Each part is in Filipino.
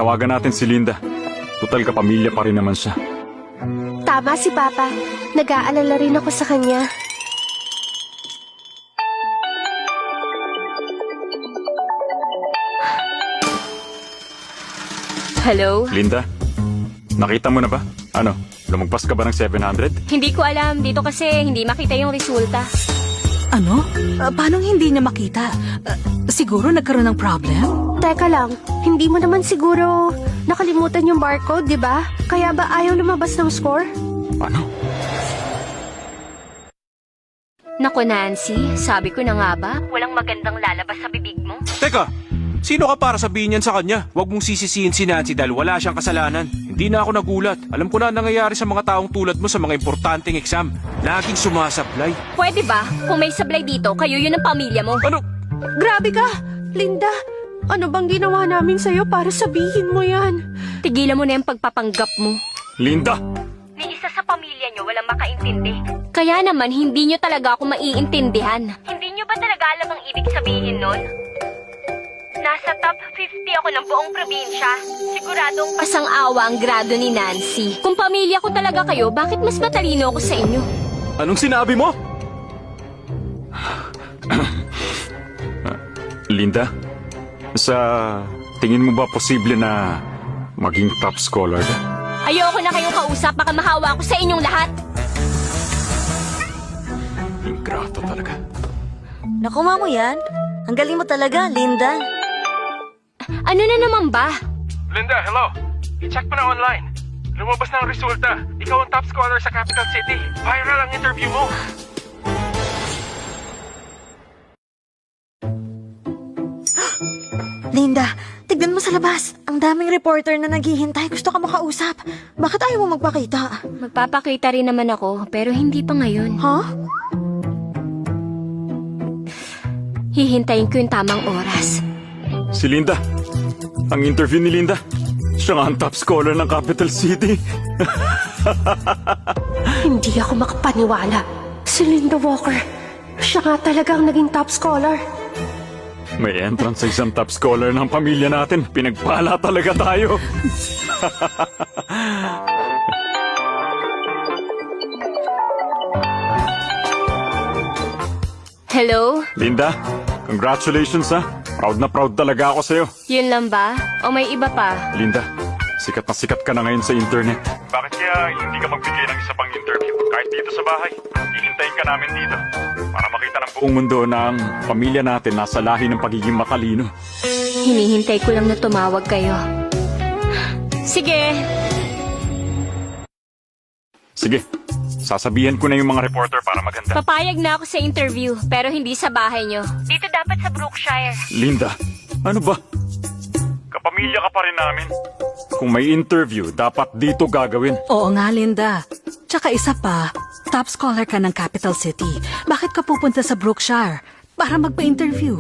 Tawagan natin si Linda. Total kapamilya pa rin naman siya. Tama si Papa. Nag-aalala rin ako sa kanya. Hello? Linda, nakita mo na ba? Ano, lumagpas ka ba ng 700? Hindi ko alam. Dito kasi hindi makita yung resulta. Ano? Paano hindi niya makita? Siguro nagkaroon ng problem? Teka lang, hindi mo naman siguro nakalimutan yung barcode, di ba? Kaya ba ayaw lumabas ng score? Ano? Naku, Nancy, sabi ko na nga ba, walang magandang lalabas sa bibig mo. Teka, sino ka para sabihin yan sa kanya? Huwag mong sisisihin si Nancy dahil wala siyang kasalanan. Hindi na ako nagulat. Alam ko na ang nangyayari sa mga taong tulad mo sa mga importanteng exam. Laging sumasablay. Pwede ba? Kung may sablay dito, kayo yun ang pamilya mo. Ano? Grabe ka! Linda, ano bang ginawa namin sa'yo para sabihin mo yan? Tigilan mo na yung pagpapanggap mo. Linda! Ni isa sa pamilya nyo walang makaintindi. Kaya naman, hindi nyo talaga ako maiintindihan. Hindi nyo ba talaga alam ang ibig sabihin nun? Nasa top 50 ako ng buong probinsya. Siguradong pasang-awa ang grado ni Nancy. Kung pamilya ko talaga kayo, bakit mas matalino ako sa inyo? Anong sinabi mo? Linda, sa tingin mo ba posible na maging top scholar ka? Ayoko na kayong kausap, baka mahawa ako sa inyong lahat. Ingrato talaga. Naku, mo yan. Ang galing mo talaga, Linda. Ano na naman ba? Linda, hello. I-check mo na online. Lumabas na ang resulta. Ikaw ang top scholar sa capital city. Viral ang interview mo. Linda, tignan mo sa labas. Ang daming reporter na naghihintay. Gusto ka makausap. Bakit ayaw mo magpakita? Magpapakita rin naman ako, pero hindi pa ngayon. Ha? Hihintayin ko yung tamang oras. Si Linda. Ang interview ni Linda. Siya nga ang top scholar ng capital city. Hindi ako makapaniwala. Si Linda Walker. Siya nga talagang naging top scholar. May entrance sa isang top scholar ng pamilya natin. Pinagpala talaga tayo. Hello? Linda, congratulations ha. Proud na proud talaga ako sa'yo. Yun lang ba? O may iba pa? Linda, sikat na sikat ka na ngayon sa internet. Bakit kaya hindi ka magbigay ng isa pang interview? Kahit dito sa bahay, hihintayin ka namin dito. Para makita ng buong mundo na ang pamilya natin nasa lahi ng pagiging matalino. Hinihintay ko lang na tumawag kayo. Sige. Sige, sasabihan ko na yung mga reporter para maganda. Papayag na ako sa interview, pero hindi sa bahay nyo. Dito dapat sa Brookshire. Linda, ano ba? Kapamilya ka pa rin namin. Kung may interview, dapat dito gagawin. Oo nga, Linda. Tsaka isa pa, top scholar ka ng capital city. Bakit ka pupunta sa Brookshire? Para magpa-interview.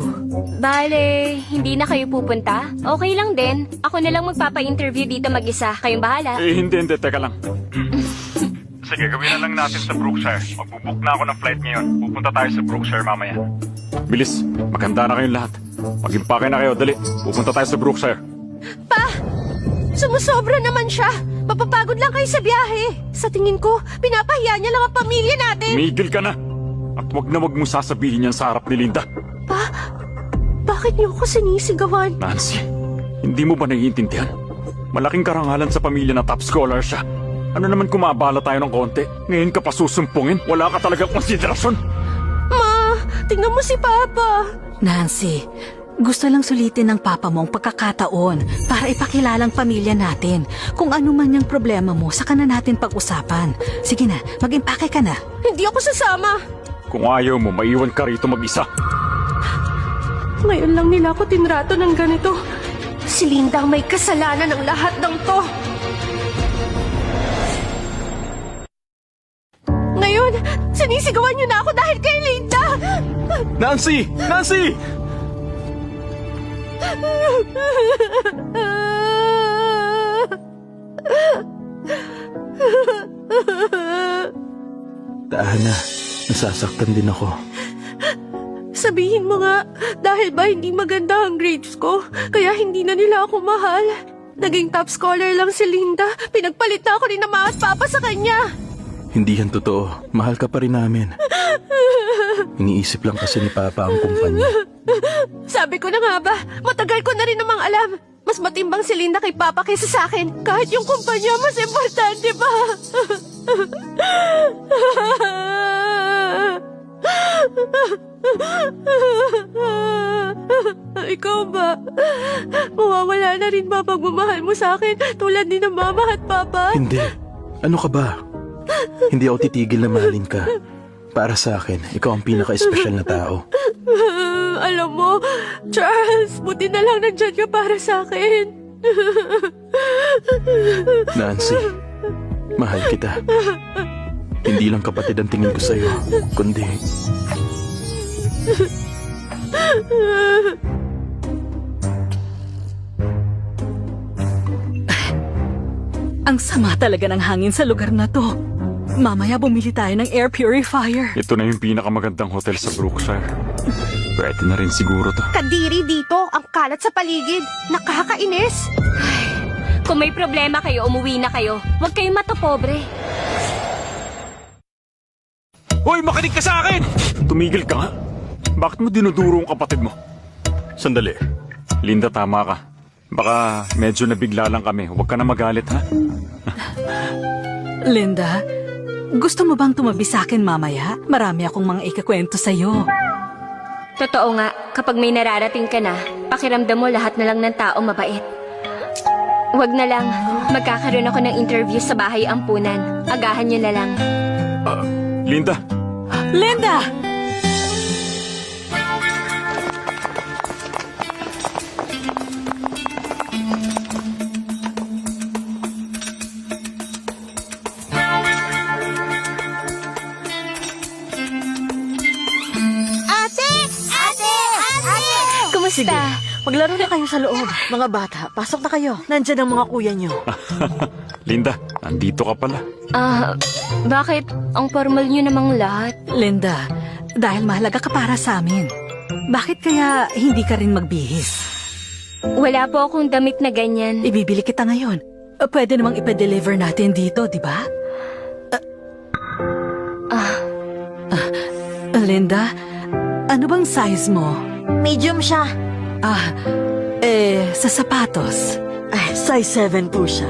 Bale, hindi na kayo pupunta? Okay lang din. Ako na lang magpapa-interview dito mag-isa. Kayong bahala. Hindi, teka lang. Sige, gawin na lang natin sa Brookshire. Magbubook na ako ng flight ngayon. Pupunta tayo sa Brookshire mamaya. Bilis, maganda na kayong lahat. Mag-impake na kayo, dali. Pupunta tayo sa Brookshire. Pa! Sumusobra naman siya. Mapapagod lang kayo sa biyahe. Sa tingin ko, pinapahiya niya lang ang pamilya natin. Migil ka na. At wag na wag mo sasabihin yan sa harap ni Linda. Pa, bakit niyo ako sinisigawan? Nancy, hindi mo ba naiintindihan? Malaking karangalan sa pamilya na top scholar siya. Ano naman kung maabala tayo ng konti? Ngayon ka pa susumpungin? Wala ka talagang konsiderasyon? Ma, tingnan mo si Papa. Nancy, gusto lang sulitin ng papa mo ang pagkakataon para ipakilalang pamilya natin. Kung ano man yung problema mo, saka na natin pag-usapan. Sige na, mag-impake ka na. Hindi ako sasama. Kung ayaw mo, maiwan ka rito mag-isa. Ngayon lang nila ako tinrato ng ganito. Si Linda ang may kasalanan ng lahat ng to. Ngayon, sinisigawan niyo na ako dahil kay Linda! Nancy! Nancy! Tahan na, nasasaktan din ako. Sabihin mo nga, dahil ba hindi maganda ang grades ko, kaya hindi na nila ako mahal? Naging top scholar lang si Linda. Pinagpalit na ako ni Mama at Papa sa kanya. Hindi yan totoo. Mahal ka pa rin namin. Iniisip lang kasi ni Papa ang kumpanya. Sabi ko na nga ba, matagal ko na rin namang alam. Mas matimbang si Linda kay Papa kaysa sa akin. Kahit yung kumpanya, mas importante pa. Ikaw ba? Mawawala na rin ba pagmamahal mo sa akin tulad ni ng Mama at Papa? Hindi. Ano ka ba? Hindi ako titigil na mahalin ka. Para sa akin, ikaw ang pinaka-espesyal na tao. Alam mo, Charles, buti na lang nandyan ka para sa akin. Nancy, mahal kita. Hindi lang kapatid ang tingin ko sa'yo, kundi... Ang sama talaga ng hangin sa lugar na to. Mamaya bumili tayo ng air purifier. Ito na yung pinakamagandang hotel sa Brookshire. Pwede na rin siguro to. Kadiri dito, ang kalat sa paligid. Nakakainis. Kung may problema kayo, umuwi na kayo. Huwag kayong matopobre. Hoy, makinig ka sa akin! Tumigil ka nga. Bakit mo dinuduro ang kapatid mo? Sandali. Linda, tama ka. Baka medyo nabigla lang kami. Huwag ka na magalit, ha? Linda, gusto mo bang tumabi sa akin mamaya? Marami akong mga ikakwento sa'yo. Totoo nga, kapag may nararating ka na, pakiramdam mo lahat na lang ng tao mabait. Huwag na lang, magkakaroon ako ng interview sa bahay ampunan. Agahan niyo na lang. Linda, Linda! Kumusta? Maglaro na kayo sa loob. Mga bata, pasok na kayo. Nandyan ang mga kuya nyo. Linda, nandito ka pala. Bakit ang formal niyo namang lahat? Linda, dahil mahalaga ka para sa amin. Bakit kaya hindi ka rin magbihis? Wala po akong damit na ganyan. Ibibili kita ngayon. Pwede namang ipa-deliver natin dito, di ba? Linda, ano bang size mo? Medium siya. Sa sapatos. Ay, size 7 po siya.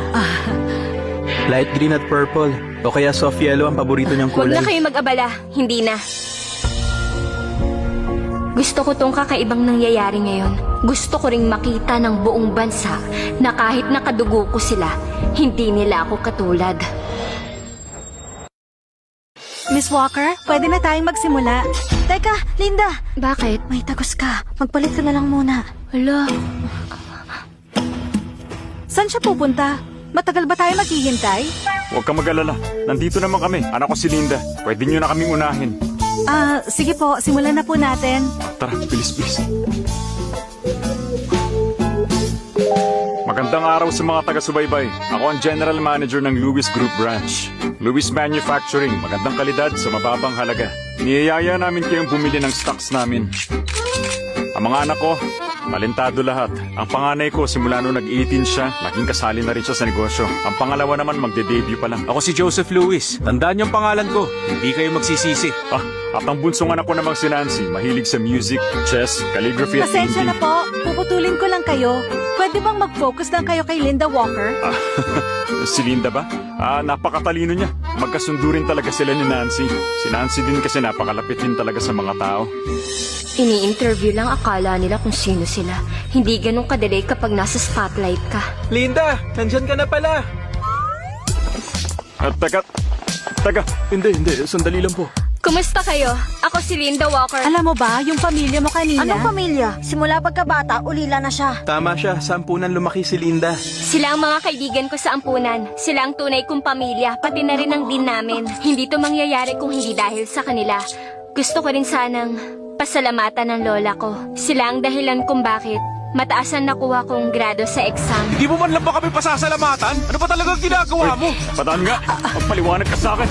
Light green at purple. O kaya soft yellow ang paborito niyang Huwag kulay. na kayo mag-abala. Hindi na. Gusto ko tong kakaibang nangyayari ngayon. Gusto ko ring makita ng buong bansa na kahit nakadugo ko sila, hindi nila ako katulad. Miss Walker, pwede na tayong magsimula. Teka, Linda. Bakit? May tagos ka. Magpalit ka na lang muna. Hala, Saan siya pupunta? Matagal ba tayo maghihintay? Huwag ka mag-alala. Nandito naman kami. Anak ko si Linda. Pwede niyo na kaming unahin. Sige po, simulan na po natin. Tara, bilis-bilis. Magandang araw sa mga taga-subaybay. Ako ang General Manager ng Lewis Group Branch. Lewis Manufacturing, magandang kalidad sa mababang halaga. Niyayaya namin kayong bumili ng stocks namin. Ang mga anak ko, talentado lahat. Ang panganay ko, simula nung nag-18 siya, naging kasali na rin siya sa negosyo. Ang pangalawa naman, magde-debut pa lang. Ako si Joseph Lewis. Tandaan niyo ang pangalan ko. Hindi kayo magsisisi. At ang bunsong anak ko namang si Nancy, mahilig sa music, chess, calligraphy at Pasensya painting. na po, puputulin ko lang kayo. Pwede bang mag-focus lang kayo kay Linda Walker? Si Linda ba? Napakatalino niya. Magkasundo rin talaga sila ni Nancy. Si Nancy din kasi napakalapit din talaga sa mga tao. ini-interview lang, akala nila kung sino sila. Hindi ganun kadali kapag nasa spotlight ka. Linda, nandyan ka na pala. At teka, Hindi. Sandali lang po. Kumusta kayo? Ako si Linda Walker. Alam mo ba, yung pamilya mo kanina? Anong pamilya? Simula pagkabata, ulila na siya. Tama siya. Sa ampunan lumaki si Linda. Sila ang mga kaibigan ko sa ampunan. Sila ang tunay kong pamilya, pati na rin ang din namin. Hindi to mangyayari kung hindi dahil sa kanila. Gusto ko rin sanang pasalamatan ng lola ko. Sila ang dahilan kung bakit mataas ang nakuha kong grado sa exam. Di mo man lang ba kami pasasalamatan? Ano ba talaga ang ginagawa mo? padaan nga. Magpaliwanag ka sa akin.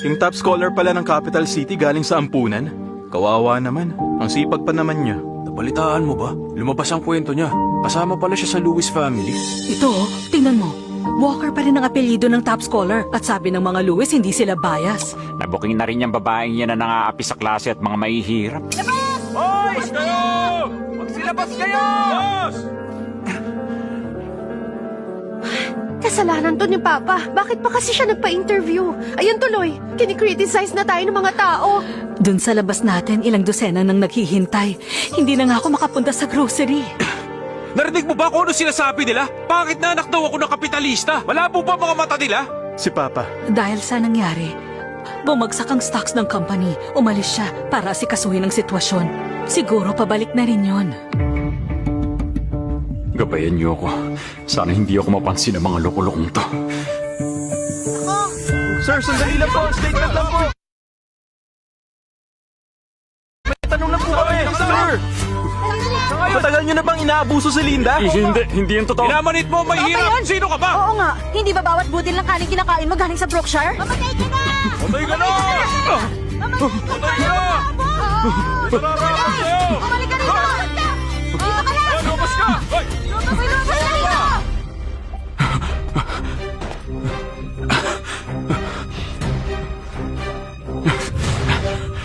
Yung top scholar pala ng Capital City galing sa ampunan. Kawawa naman. Ang sipag pa naman niya. Nabalitaan mo ba? Lumabas ang kwento niya. Kasama pala siya sa Lewis family. Ito, tingnan mo. Walker pa rin ang apelyido ng top scholar. At sabi ng mga Lewis, hindi sila bias. Nabuking na rin yung babaeng yan na nangaapi sa klase at mga mahihirap. Hoy! Kayo! Magsilabas kayo! Boss! Kasalanan to ni Papa. Bakit pa kasi siya nagpa-interview? Ayun tuloy, kinikriticize na tayo ng mga tao. Dun sa labas natin, ilang dosena nang naghihintay. Hindi na nga ako makapunta sa grocery. Narinig mo ba kung ano sinasabi nila? Bakit naanak daw ako ng kapitalista? Wala po ba mga mata nila? Si Papa. Dahil sa nangyari, bumagsak ang stocks ng company. Umalis siya para asikasuhin ang sitwasyon. Siguro pabalik na rin yon. Gabayan niyo ako. Sana hindi ako mapansin ng mga loko-lokong to. Sir, sandali lang po. Statement lang po. May tanong lang po kami. Sir! Matagal niyo na bang inaabuso si Linda? Hindi yung totoo. Pinamanit mo, may hirap! Sino ka ba? Oo nga, hindi ba bawat butil ng kanin kinakain mo galing sa Brookshire? Patay ka na! Patay ka na! Nararapat sa'yo! Bumalik ka rito! Dito ka na! Lumabas ka! Hoy! Lumabas ka rito!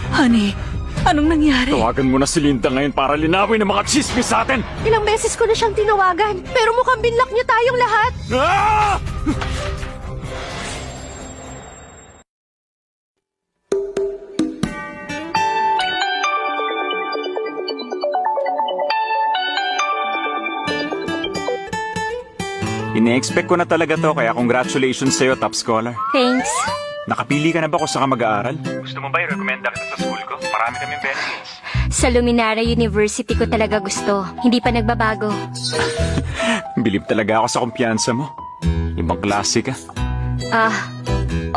Honey, anong nangyari? Tawagan mo na si Linda ngayon para linawin ang mga chismis sa atin. Ilang beses ko na siyang tinawagan, pero mukhang binlock niyo tayong lahat. Ah! Ine-expect ko na talaga to, kaya congratulations sa'yo, top scholar. Thanks. Nakapili ka na ba kung saan ka mag-aaral? Gusto mo ba i-recommenda kita sa school ko? Marami kaming benefits. Sa Luminara University ko talaga gusto. Hindi pa nagbabago. Bilib talaga ako sa kumpiyansa mo. Ibang klase ka.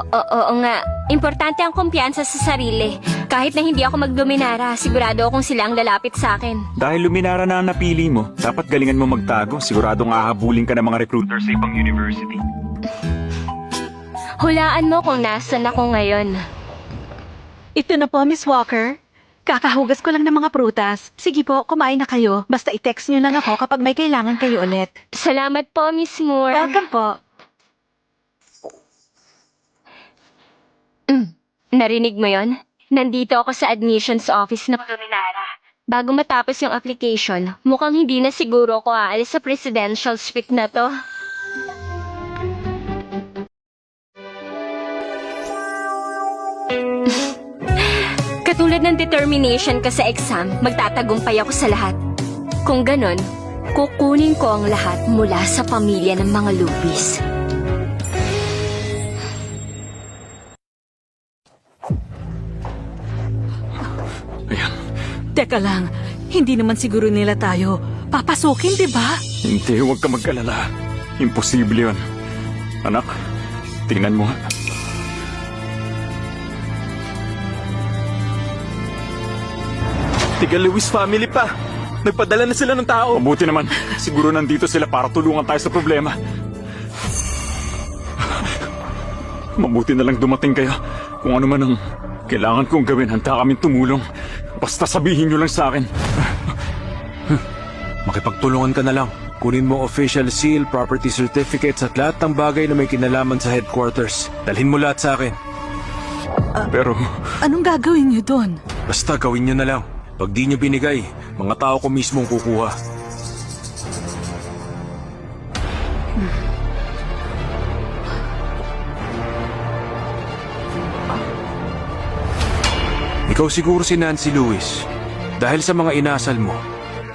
Oo nga. Importante ang kumpiyansa sa sarili. Kahit na hindi ako magluminara, sigurado akong sila ang lalapit sa akin. Dahil luminara na ang napili mo, dapat galingan mo magtago. Siguradong ahabulin ka ng mga recruiter sa ibang university. Hulaan mo kung nasan ako ngayon. Ito na po, Miss Walker. Kakahugas ko lang ng mga prutas. Sige po, kumain na kayo. Basta i-text niyo lang ako kapag may kailangan kayo ulit. Salamat po, Miss Moore. Welcome po. Narinig mo yon? Nandito ako sa admissions office ng Luminara. Bago matapos yung application, mukhang hindi na siguro ako aalis sa presidential suite na to. Katulad ng determination ka sa exam, magtatagumpay ako sa lahat. Kung ganon, kukunin ko ang lahat mula sa pamilya ng mga Lubis. Ayan. Teka lang, hindi naman siguro nila tayo papasukin, di ba? Hindi, huwag ka mag-alala. Imposible yun. Anak, tingnan mo. Tiga Lewis family pa. Nagpadala na sila ng tao. Mabuti naman. Siguro nandito sila para tulungan tayo sa problema. Mabuti na lang dumating kayo. Kung ano man ang kailangan kong gawin, handa kaming tumulong. Basta sabihin nyo lang sa akin. Makipagtulungan ka na lang. Kunin mo official seal, property certificates at lahat ng bagay na may kinalaman sa headquarters. Dalhin mo lahat sa akin. Pero Anong gagawin niyo doon? Basta gawin nyo na lang. Pag di nyo binigay, mga tao ko mismo ang kukuha. Ikaw siguro si Nancy Lewis. Dahil sa mga inasal mo,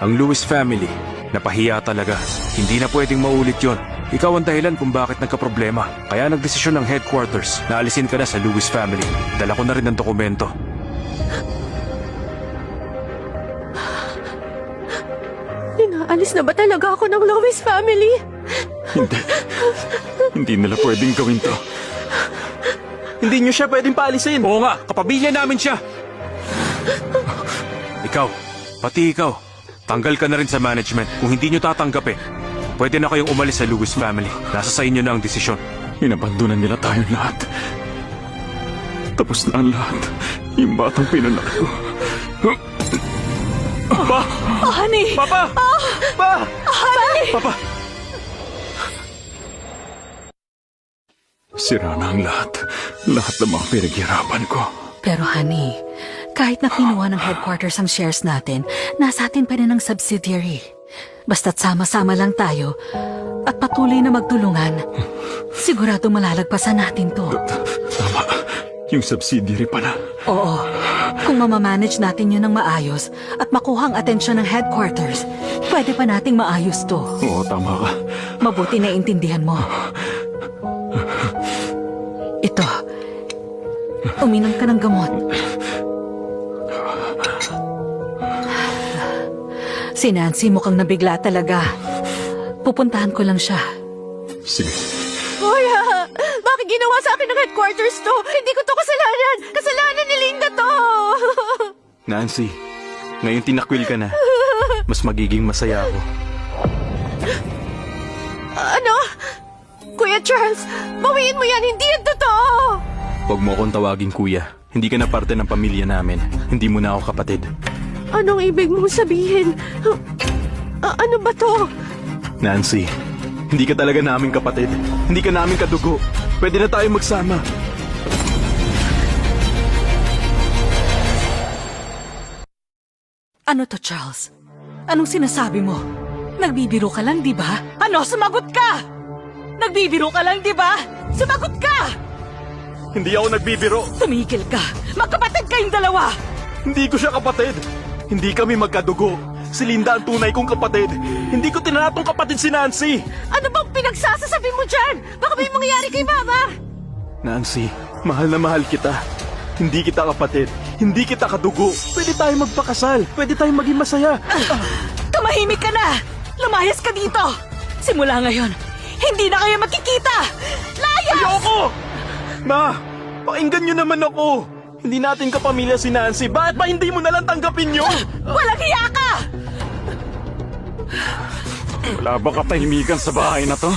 ang Lewis family, napahiya talaga. Hindi na pwedeng maulit yon. Ikaw ang dahilan kung bakit nagkaproblema. Kaya nagdesisyon ng headquarters na alisin ka na sa Lewis family. Dala ko na rin ang dokumento. Inaalis na ba talaga ako ng Lewis family? hindi. Hindi nila pwedeng gawin to. Hindi nyo siya pwedeng paalisin. Oo nga, kapamilya namin siya. Ikaw, pati ikaw, tanggal ka na rin sa management. Kung hindi nyo tatanggapin, pwede na kayong umalis sa Lewis family. Nasa sa inyo na ang desisyon. Inabandunan nila tayong lahat. Tapos na ang lahat. Yung batang pinanak ko. Pa! Oh, honey! Papa! Pa! Papa! Sira na ang lahat. Lahat ng mga pinaghirapan ko. Pero honey, kahit na kinuha ng headquarters ang shares natin, nasa atin pa rin ang subsidiary. Basta't sama-sama lang tayo at patuloy na magtulungan, sigurado malalagpasan natin to. Tama. Yung subsidiary pala. Oo, kung mamamanage natin yun ng maayos at makuha ang atensyon ng headquarters, pwede pa nating maayos to. Oo, tama ka. Mabuti na intindihan mo. Ito, uminom ka ng gamot. Si Nancy mukhang nabigla talaga. Pupuntahan ko lang siya. Sige. Kuya, bakit ginawa sa akin ng headquarters to? Hindi ko to kasalanan. Kasalanan ni Linda to. Nancy, ngayon tinakwil ka na. Mas magiging masaya ako. Ano? Kuya Charles, bawiin mo yan. Hindi yan totoo. Huwag mo akong tawagin kuya. Hindi ka na parte ng pamilya namin. Hindi mo na ako kapatid. Anong ibig mong sabihin? Ano ba to? Nancy, hindi ka talaga namin kapatid. Hindi ka namin kadugo. Pwede na tayo magsama. Ano to, Charles? Anong sinasabi mo? Nagbibiro ka lang, di ba? Ano? Sumagot ka! Nagbibiro ka lang, di ba? Sumagot ka! Hindi ako nagbibiro. Tumigil ka! Magkapatid kayong dalawa! Hindi ko siya kapatid. Hindi kami magkadugo. Si Linda ang tunay kong kapatid. Hindi ko tinatong kapatid si Nancy. Ano bang pinagsasasabi mo dyan? Baka may mangyayari kay Mama. Nancy, mahal na mahal kita. Hindi kita kapatid. Hindi kita kadugo. Pwede tayo magpakasal. Pwede tayo maging masaya. Tumahimik ka na! Lumayas ka dito! Simula ngayon, hindi na kayo magkikita! Layas! Ayoko! Ma, pakinggan niyo naman ako. Hindi natin kapamilya si Nancy. Bakit ba hindi mo nalang tanggapin yun? Walang hiya ka! Wala ba katahimikan sa bahay na to?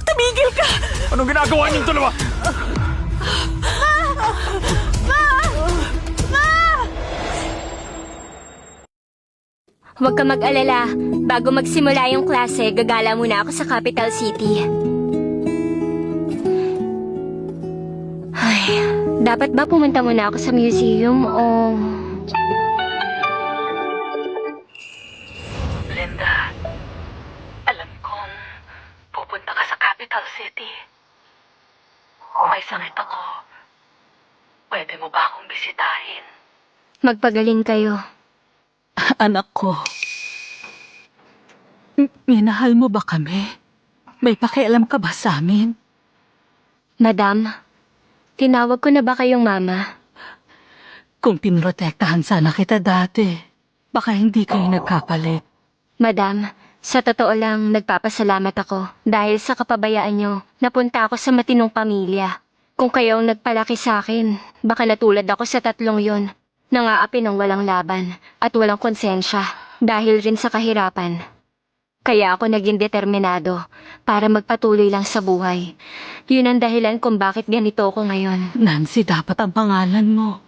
Tumigil ka! Anong ginagawa niyong dalawa? Huwag ka mag-alala. Bago magsimula yung klase, gagala muna ako sa capital city. Ay, dapat ba pumunta muna ako sa museum o... Linda, alam kong pupunta ka sa capital city. May sakit ako. Pwede mo ba akong bisitahin? Magpagaling kayo. Anak ko, minahal mo ba kami? May pakialam ka ba sa amin? Madam, tinawag ko na ba kayong mama? Kung pinrotektahan sana kita dati, baka hindi kayo nagkapalit. Madam, sa totoo lang, nagpapasalamat ako dahil sa kapabayaan nyo, napunta ako sa matinong pamilya. Kung kayo ang nagpalaki sa akin, baka natulad ako sa tatlong yon. Nangaapi ng walang laban at walang konsensya dahil rin sa kahirapan. Kaya ako naging determinado para magpatuloy lang sa buhay. Yun ang dahilan kung bakit ganito ako ngayon. Nancy, dapat ang pangalan mo.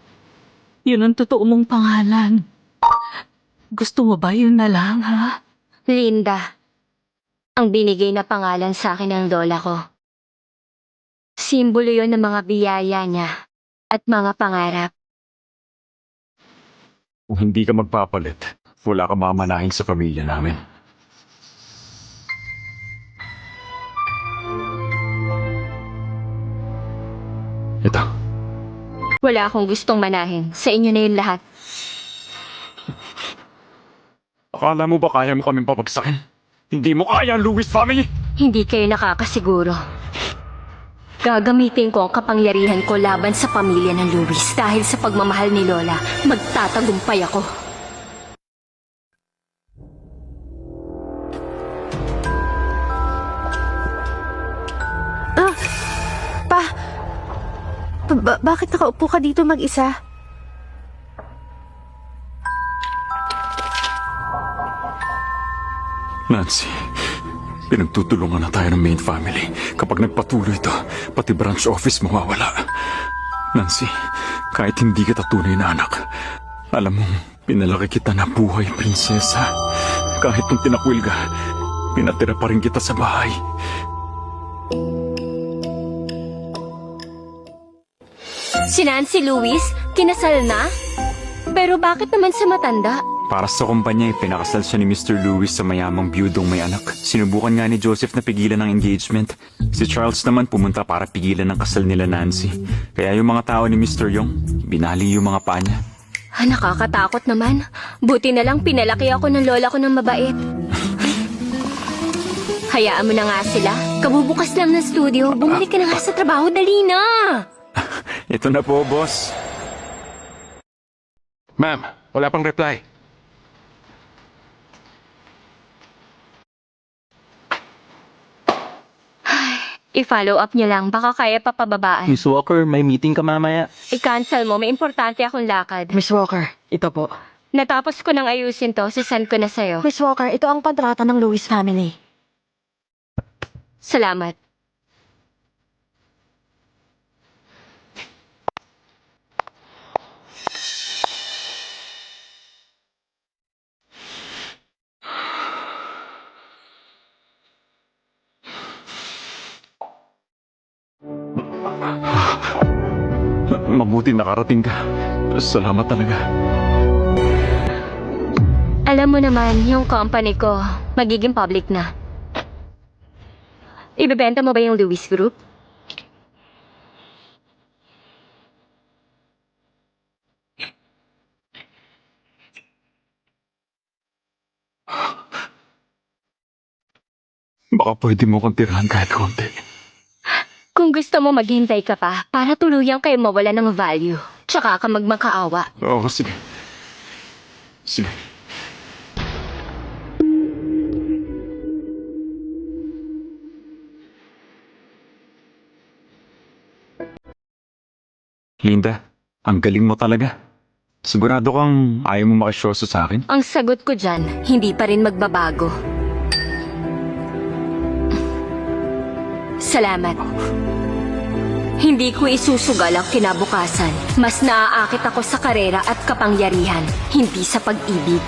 Yun ang totoo mong pangalan. Gusto mo ba yun na lang, ha? Linda, ang binigay na pangalan sa akin ng lola ko. Simbolo yon ng mga biyaya niya at mga pangarap. Kung hindi ka magpapalit, wala ka mamanahin sa pamilya namin. Ito. Wala akong gustong manahin. Sa inyo na yun lahat. Akala mo ba kaya mo kaming papagsakin? Hindi mo kaya ang Lewis family! Hindi kayo nakakasiguro. Gagamitin ko ang kapangyarihan ko laban sa pamilya ng Lewis dahil sa pagmamahal ni Lola, magtatagumpay ako. Bakit nakaupo ka dito mag-isa? Nancy, pinagtutulungan na tayo ng main family. Kapag nagpatuloy ito, pati branch office mawawala. Nancy, kahit hindi kita tunay na anak, alam mong Pinalaki kita na buhay, prinsesa. Kahit nung tinakwil ka, pinatira pa rin kita sa bahay. Si Nancy Lewis, kinasal na? Pero bakit naman sa matanda? Para sa kumpanya, pinakasal siya ni Mr. Lewis sa mayamang biyudong may anak. Sinubukan nga ni Joseph na pigilan ang engagement. Si Charles naman pumunta para pigilan ang kasal nila Nancy. Kaya yung mga tao ni Mr. Young, binali yung mga paa niya. Nakakatakot naman. Buti na lang pinalaki ako ng lola ko ng mabait. Hayaan mo na nga sila. Kabubukas lang ng studio. Bumalik ka na nga sa trabaho. Dali na! Ito na po, boss. Ma'am, wala pang reply. I-follow up niyo lang. Baka kaya pa pababaan. Miss Walker, may meeting ka mamaya. I-cancel mo. May importante akong lakad. Miss Walker, ito po. Natapos ko nang ayusin to. Sisend ko na sa'yo. Miss Walker, ito ang kontrata ng Lewis family. Salamat. Mabuti nakarating ka. Salamat talaga. Alam mo naman, yung company ko, magiging public na. Ibebenta mo ba yung Lewis Group? Baka pwede mo kong tirahan kahit konti. Kung gusto mo maghintay ka pa, para tuluyang kayo mawala ng value. Tsaka ka magmakaawa. Oo, sige. Sige. Linda, ang galing mo talaga. Sigurado kang ayaw mo makisyoso sa akin? Ang sagot ko dyan, hindi pa rin magbabago. Salamat. Hindi ko isusugal ang kinabukasan. Mas naaakit ako sa karera at kapangyarihan, hindi sa pag-ibig.